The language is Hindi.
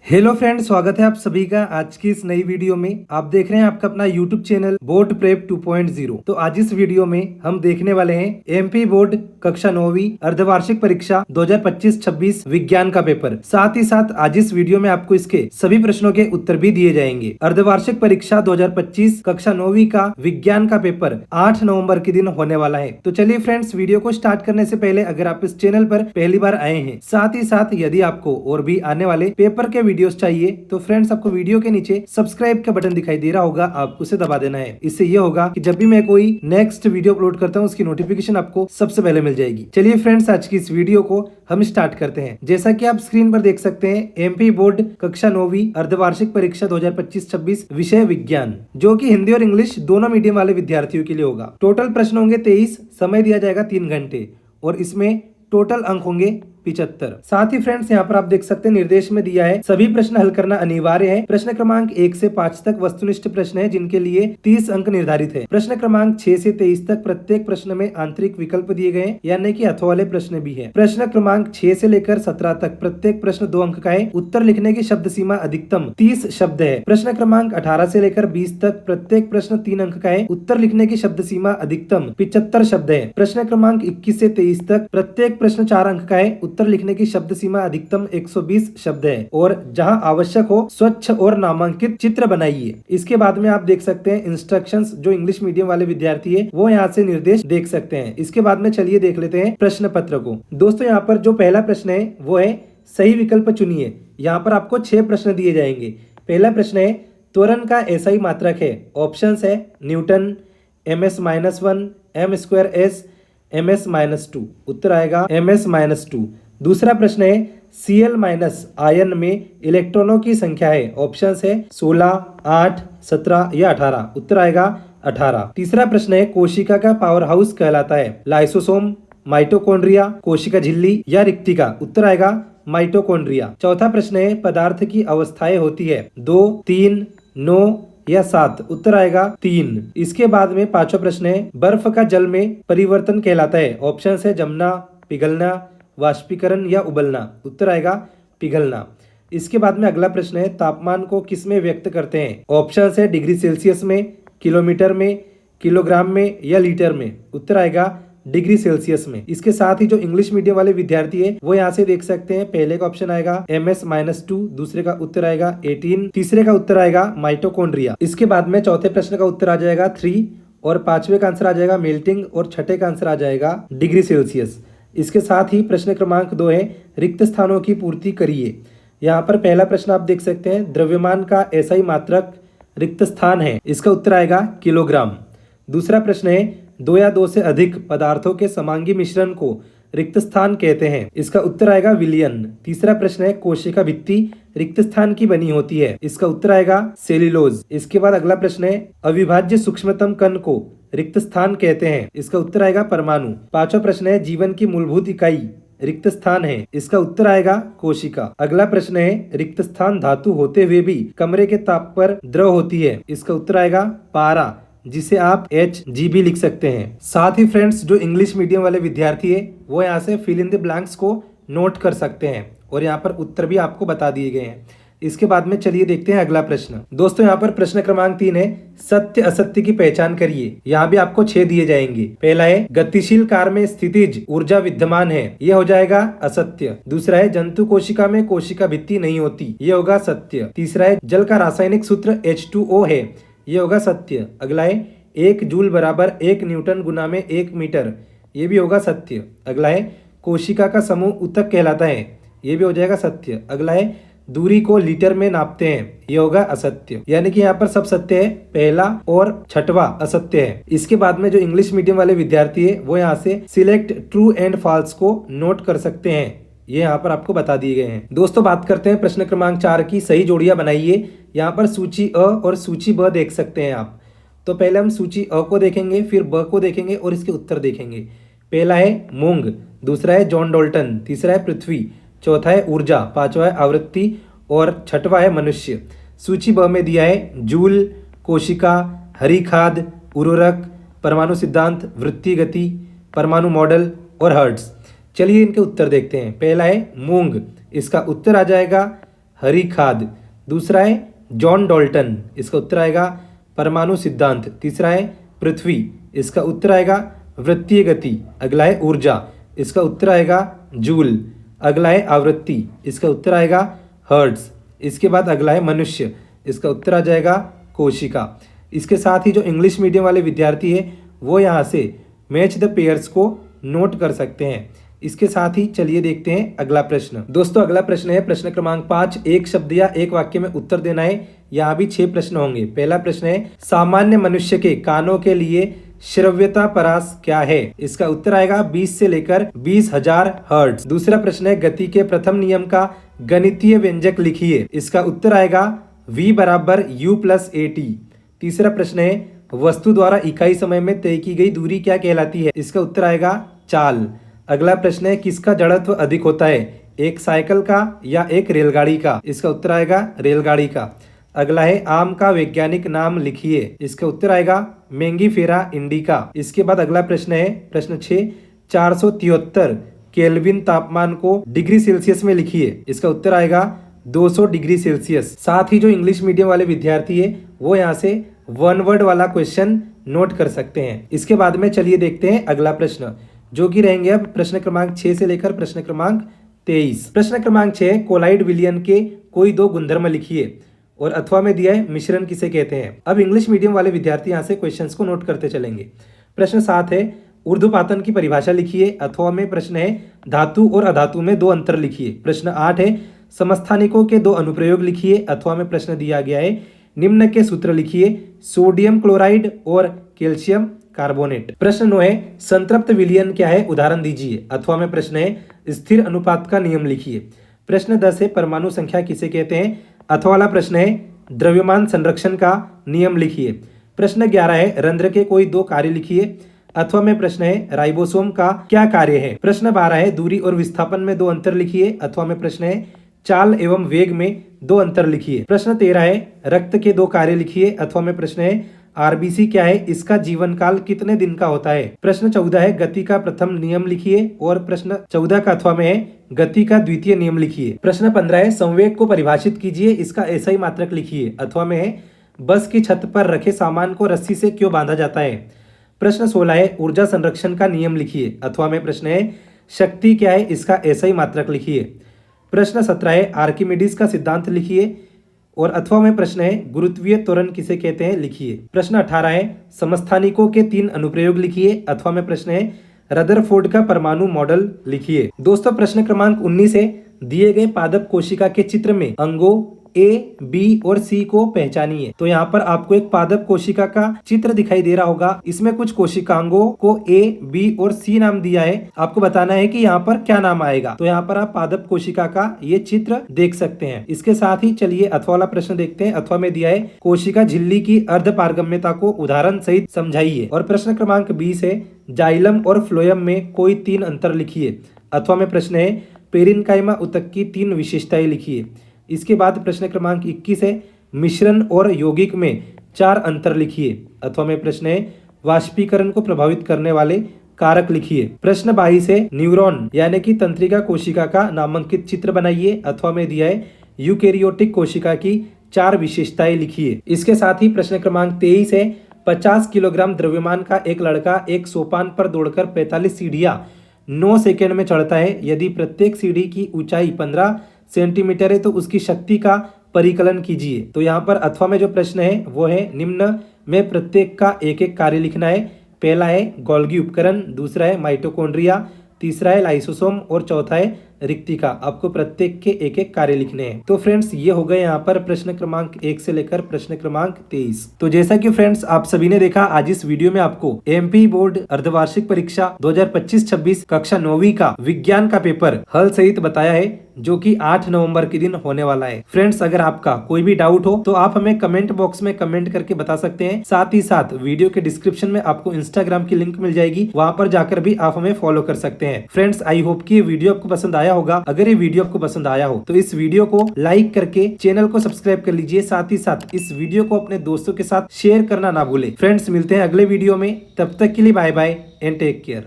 हेलो फ्रेंड, स्वागत है आप सभी का आज की इस नई वीडियो में। आप देख रहे हैं आपका अपना यूट्यूब चैनल बोर्ड प्रेप 2.0। तो आज इस वीडियो में हम देखने वाले हैं एमपी बोर्ड कक्षा 9वीं अर्धवार्षिक परीक्षा 2025-26 विज्ञान का पेपर। साथ ही साथ आज इस वीडियो में आपको इसके सभी प्रश्नों के उत्तर भी दिए जाएंगे। अर्धवार्षिक परीक्षा 2025 कक्षा 9वीं का विज्ञान का पेपर 8 नवम्बर के दिन होने वाला है। तो चलिए फ्रेंड्स, वीडियो को स्टार्ट करने से पहले अगर आप इस चैनल पर पहली बार आए हैं, साथ ही साथ यदि आपको और भी आने वाले पेपर के वीडियोस चाहिए तो फ्रेंड्स आपको वीडियो के नीचे सब्सक्राइब का बटन दिखाई दे रहा होगा, आपको उसे दबा देना है। इससे ये होगा कि जब भी मैं कोई नेक्स्ट वीडियो अपलोड करता हूँ उसकी नोटिफिकेशन आपको सबसे पहले मिल जाएगी। चलिए फ्रेंड्स, आज की इस वीडियो को हम स्टार्ट करते हैं। जैसा कि आप स्क्रीन पर देख सकते हैं, एमपी बोर्ड कक्षा 9वीं अर्धवार्षिक परीक्षा 2025-26 विषय विज्ञान, जो कि हिंदी और इंग्लिश दोनों मीडियम वाले विद्यार्थियों के लिए होगा। टोटल प्रश्न होंगे 23, समय दिया जाएगा 3 घंटे और इसमें टोटल अंक होंगे 75। साथ ही फ्रेंड्स यहाँ पर आप देख सकते हैं निर्देश में दिया है सभी प्रश्न हल करना अनिवार्य है। प्रश्न क्रमांक 1 से 5 तक वस्तुनिष्ठ प्रश्न है जिनके लिए 30 अंक निर्धारित है। प्रश्न क्रमांक 6 से 23 तक प्रत्येक प्रश्न में आंतरिक विकल्प दिए गए हैं, यानी कि अथवा वाले प्रश्न भी है। प्रश्न क्रमांक 6 से लेकर 17 तक प्रत्येक प्रश्न 2 अंक का है। उत्तर लिखने की शब्द सीमा अधिकतम 30 शब्द है। प्रश्न क्रमांक 18 से लेकर 20 तक प्रत्येक प्रश्न 3 अंक का है। उत्तर लिखने की शब्द सीमा अधिकतम 75 शब्द है। प्रश्न क्रमांक 21 से 23 तक प्रत्येक प्रश्न 4 अंक का है। उत्तर लिखने की शब्द सीमा अधिकतम 120 शब्द है और जहां आवश्यक हो स्वच्छ और नामांकित चित्र बनाइए। इसके बाद में आप देख सकते हैं इंस्ट्रक्शंस, जो इंग्लिश मीडियम वाले विद्यार्थी है वो यहाँ से निर्देश देख सकते हैं। इसके बाद में चलिए देख लेते हैं प्रश्न पत्र को। दोस्तों यहाँ पर जो पहला प्रश्न है वो है सही विकल्प चुनिए। यहाँ पर आपको 6 प्रश्न दिए जाएंगे। पहला प्रश्न है त्वरण का एसआई मात्रक है। ऑप्शंस है न्यूटन, ms-1, m²s, ms-2। उत्तर आएगा ms-2। दूसरा प्रश्न है Cl- आयन में इलेक्ट्रॉनों की संख्या है। ऑप्शंस है 16, 8, 17 या 18। उत्तर आएगा 18। तीसरा प्रश्न है कोशिका का पावर हाउस कहलाता है लाइसोसोम, माइटोकॉन्ड्रिया, कोशिका झिल्ली या रिक्तिका। उत्तर आएगा माइटोकॉन्ड्रिया। चौथा प्रश्न है पदार्थ की अवस्थाएं होती है 2, 3, 9 या 7। उत्तर आएगा 3। इसके बाद में पांचवा प्रश्न है बर्फ का जल में परिवर्तन कहलाता है। ऑप्शंस है जमना, पिघलना, वाष्पीकरण या उबलना। उत्तर आएगा पिघलना। इसके बाद में अगला प्रश्न है तापमान को किस में व्यक्त करते हैं। ऑप्शंस है डिग्री सेल्सियस में, किलोमीटर में, किलोग्राम में या लीटर में। उत्तर आएगा डिग्री सेल्सियस में। इसके साथ ही जो इंग्लिश मीडियम वाले विद्यार्थी है वो यहाँ से देख सकते हैं पहले का ऑप्शन आएगा ms-2, दूसरे का उत्तर आएगा 18, तीसरे का उत्तर आएगा माइटोकॉन्ड्रिया। इसके बाद में चौथे प्रश्न का उत्तर आ जाएगा 3 और पांचवे का आंसर आ जाएगा मेल्टिंग और छठे का आंसर आ जाएगा डिग्री सेल्सियस। इसके साथ ही प्रश्न क्रमांक 2 है रिक्त स्थानों की पूर्ति करिए। यहाँ पर पहला प्रश्न आप देख सकते हैं द्रव्यमान का एसआई मात्रक रिक्त स्थान है। इसका उत्तर आएगा किलोग्राम। दूसरा प्रश्न है 2 या 2 से अधिक पदार्थों के समांगी मिश्रण को रिक्त स्थान कहते हैं। इसका उत्तर आएगा विलयन। तीसरा प्रश्न है कोशिका भित्ति रिक्त स्थान की बनी होती है। इसका उत्तर आएगा सेल्यूलोज। इसके बाद अगला प्रश्न है अविभाज्य सूक्ष्मतम कण को रिक्त स्थान कहते हैं। इसका उत्तर आएगा परमाणु। पांचवा प्रश्न है जीवन की मूलभूत इकाई रिक्त स्थान है। इसका उत्तर आएगा कोशिका। अगला प्रश्न है रिक्त स्थान धातु होते हुए भी कमरे के ताप पर द्रव होती है। इसका उत्तर आएगा पारा, जिसे आप HG लिख सकते हैं। साथ ही फ्रेंड्स जो इंग्लिश मीडियम वाले विद्यार्थी है वो यहाँ से फिल इन द ब्लैंक्स को नोट कर सकते हैं और यहाँ पर उत्तर भी आपको बता दिए गए हैं। इसके बाद में चलिए देखते हैं अगला प्रश्न। दोस्तों यहाँ पर प्रश्न क्रमांक 3 है सत्य असत्य की पहचान करिए। यहाँ भी आपको 6 दिए जाएंगे। पहला है गतिशील कार में स्थितिज ऊर्जा विद्यमान है, ये हो जाएगा असत्य। दूसरा है जंतु कोशिका में कोशिका भित्ति नहीं होती, ये होगा सत्य। तीसरा है जल का रासायनिक सूत्र H2O है, ये होगा सत्य। अगला है 1 जूल बराबर 1 न्यूटन गुना में 1 मीटर, ये भी होगा सत्य। अगला है कोशिका का समूह ऊतक कहलाता है, ये भी हो जाएगा सत्य। अगला है दूरी को लीटर में नापते हैं, ये होगा असत्य। यानी कि यहाँ पर सब सत्य है, पहला और छठवा असत्य है। इसके बाद में जो इंग्लिश मीडियम वाले विद्यार्थी है वो यहाँ से सिलेक्ट ट्रू एंड फॉल्स को नोट कर सकते हैं, ये यहाँ पर आपको बता दिए गए हैं। दोस्तों बात करते हैं प्रश्न क्रमांक 4 की। सही जोड़ियां बनाइए। यहाँ पर सूची अ और सूची ब देख सकते हैं आप। तो पहले हम सूची अ को देखेंगे, फिर ब को देखेंगे और इसके उत्तर देखेंगे। पहला है मूंग, दूसरा है जॉन डोल्टन, तीसरा है पृथ्वी, चौथा है ऊर्जा, पांचवा है आवृत्ति और छठवा है मनुष्य। सूची ब में दिया है जूल, कोशिका, हरी खाद, उर्वरक, परमाणु सिद्धांत, वृत्तीय गति, परमाणु मॉडल और हर्ट्ज। चलिए इनके उत्तर देखते हैं। पहला है मूंग, इसका उत्तर आ जाएगा हरी खाद। दूसरा है जॉन डॉल्टन, इसका उत्तर आएगा परमाणु सिद्धांत। तीसरा है पृथ्वी, इसका उत्तर आएगा वृत्तीय गति। अगला है ऊर्जा, इसका उत्तर आएगा जूल। अगला है आवृत्ति, इसका उत्तर आएगा हर्ट्ज। इसके बाद अगला है मनुष्य, इसका उत्तर आ जाएगा कोशिका। इसके साथ ही जो इंग्लिश मीडियम वाले विद्यार्थी है वो यहाँ से मैच द पेयर्स को नोट कर सकते हैं। इसके साथ ही चलिए देखते हैं अगला प्रश्न। दोस्तों अगला प्रश्न है प्रश्न क्रमांक 5। एक शब्द या एक वाक्य में उत्तर देना है। यहाँ भी 6 प्रश्न होंगे। पहला प्रश्न है सामान्य मनुष्य के कानों के लिए श्रव्यता परास क्या है? इसका उत्तर आएगा 20 से लेकर 20,000 हर्ट्ज। दूसरा प्रश्न है गति के प्रथम नियम का गणितीय व्यंजक लिखिए। इसका उत्तर आएगा v बराबर u प्लस at। तीसरा प्रश्न है वस्तु द्वारा इकाई समय में तय की गई दूरी क्या कहलाती है? इसका उत्तर आएगा चाल। अगला प्रश्न है किसका जड़त्व अधिक होता है, एक साइकिल का या एक रेलगाड़ी का? इसका उत्तर आएगा रेलगाड़ी का। अगला है आम का वैज्ञानिक नाम लिखिए। इसका उत्तर आएगा मैंगीफेरा इंडिका। इसके बाद अगला प्रश्न है प्रश्न 6, 473 केल्विन तापमान को डिग्री सेल्सियस में लिखिए। इसका उत्तर आएगा 200 डिग्री सेल्सियस। साथ ही जो इंग्लिश मीडियम वाले विद्यार्थी है वो यहाँ से वन वर्ड वाला क्वेश्चन नोट कर सकते हैं। इसके बाद में चलिए देखते हैं अगला प्रश्न, जो कि रहेंगे अब प्रश्न क्रमांक 6 से लेकर प्रश्न क्रमांक 23। प्रश्न क्रमांक 6 कोलाइड विलयन के कोई 2 गुणधर्म लिखिए और अथवा में दिया है मिश्रण किसे कहते हैं। अब इंग्लिश मीडियम वाले विद्यार्थी यहाँ से क्वेश्चंस को नोट करते चलेंगे। प्रश्न 7 है ऊर्ध्वपातन की परिभाषा लिखिए। अथवा में प्रश्न है धातु और अधातु में 2 अंतर लिखिए। प्रश्न 8 है समस्थानिकों के 2 अनुप्रयोग लिखिए। अथवा में प्रश्न दिया गया है निम्न के सूत्र लिखिए, सोडियम क्लोराइड और कैल्शियम कार्बोनेट। प्रश्न 9 है संतृप्त विलयन क्या है, उदाहरण दीजिए। अथवा में प्रश्न है स्थिर अनुपात का नियम लिखिए। प्रश्न 10 है परमाणु संख्या किसे कहते हैं। अथवा वाला प्रश्न है द्रव्यमान संरक्षण का नियम लिखिए। प्रश्न 11 है रंध्र के कोई 2 कार्य लिखिए। अथवा में प्रश्न है राइबोसोम का क्या कार्य है। प्रश्न 12 है दूरी और विस्थापन में 2 अंतर लिखिए। अथवा में प्रश्न है चाल एवं वेग में 2 अंतर लिखिए। प्रश्न 13 है रक्त के 2 कार्य लिखिए। अथवा में प्रश्न है आरबीसी क्या है, इसका जीवन काल कितने दिन का होता है। प्रश्न 14 है गति का प्रथम नियम लिखिए और प्रश्न 14 का अथवा में है गति का द्वितीय नियम लिखिए। प्रश्न 15 है संवेग को परिभाषित कीजिए, इसका एसआई मात्रक लिखिए। अथवा में है बस की छत पर रखे सामान को रस्सी से क्यों बांधा जाता है। प्रश्न 16 है ऊर्जा संरक्षण का नियम लिखिए। अथवा में प्रश्न है शक्ति क्या है, इसका एसआई मात्रक लिखिए। प्रश्न 17 है आर्किमिडीज का सिद्धांत लिखिए और अथवा में प्रश्न है गुरुत्वीय त्वरण किसे कहते हैं, लिखिए। प्रश्न 18 है समस्थानिकों के 3 अनुप्रयोग लिखिए। अथवा में प्रश्न है रदरफोर्ड का परमाणु मॉडल लिखिए। दोस्तों प्रश्न क्रमांक 19 है दिए गए पादप कोशिका के चित्र में अंगों ए, बी और सी को पहचानिए। तो यहाँ पर आपको एक पादप कोशिका का चित्र दिखाई दे रहा होगा। इसमें कुछ कोशिकांगों को ए, बी और सी नाम दिया है। आपको बताना है कि यहाँ पर क्या नाम आएगा। तो यहाँ पर आप पादप कोशिका का ये चित्र देख सकते हैं। इसके साथ ही चलिए अथवा वाला प्रश्न देखते हैं। अथवा में दिया है कोशिका झिल्ली की अर्ध पारगम्यता को उदाहरण सहित समझाइए। और प्रश्न क्रमांक 20 है जाइलम और फ्लोएम में कोई 3 अंतर लिखिए। अथवा में प्रश्न है पेरिनकाइमा ऊतक की 3 विशेषताएं लिखिए। इसके बाद प्रश्न क्रमांक 21 है मिश्रण और यौगिक में 4 अंतर लिखिए। अथवा में प्रश्न है वाष्पीकरण को प्रभावित करने वाले कारक लिखिए। प्रश्न 22 है न्यूरॉन यानी कि तंत्रिका कोशिका का नामांकित चित्र बनाइए। अथवा में दिया है यूकेरियोटिक कोशिका की 4 विशेषताएं लिखिए। इसके साथ ही प्रश्न क्रमांक 23 है 50 किलोग्राम द्रव्यमान का एक लड़का एक सोपान पर दौड़कर 45 सीढ़ियां 9 सेकेंड में चढ़ता है। यदि प्रत्येक सीढ़ी की ऊंचाई 15 सेंटीमीटर है तो उसकी शक्ति का परिकलन कीजिए। तो यहाँ पर अथवा में जो प्रश्न है वो है निम्न में प्रत्येक का एक एक कार्य लिखना है। पहला है गोल्गी उपकरण, दूसरा है माइटोकॉन्ड्रिया, तीसरा है लाइसोसोम और चौथा है रिक्तिका। आपको प्रत्येक के एक एक कार्य लिखने हैं। तो फ्रेंड्स ये हो गए यहाँ पर प्रश्न क्रमांक 1 से लेकर प्रश्न क्रमांक 23। तो जैसा कि फ्रेंड्स आप सभी ने देखा आज इस वीडियो में आपको एमपी बोर्ड अर्धवार्षिक परीक्षा 2025-26 कक्षा 9वीं का विज्ञान का पेपर हल सहित बताया है, जो कि 8 नवंबर के दिन होने वाला है। फ्रेंड्स अगर आपका कोई भी डाउट हो तो आप हमें कमेंट बॉक्स में कमेंट करके बता सकते हैं। साथ ही साथ वीडियो के डिस्क्रिप्शन में आपको इंस्टाग्राम की लिंक मिल जाएगी, वहां पर जाकर भी आप हमें फॉलो कर सकते हैं। फ्रेंड्स आई होप कि ये वीडियो आपको पसंद आया होगा। अगर ये वीडियो आपको पसंद आया हो तो इस वीडियो को लाइक करके चैनल को सब्सक्राइब कर लीजिए। साथ ही साथ इस वीडियो को अपने दोस्तों के साथ शेयर करना ना भूले। फ्रेंड्स मिलते हैं अगले वीडियो में, तब तक के लिए bye bye and take care.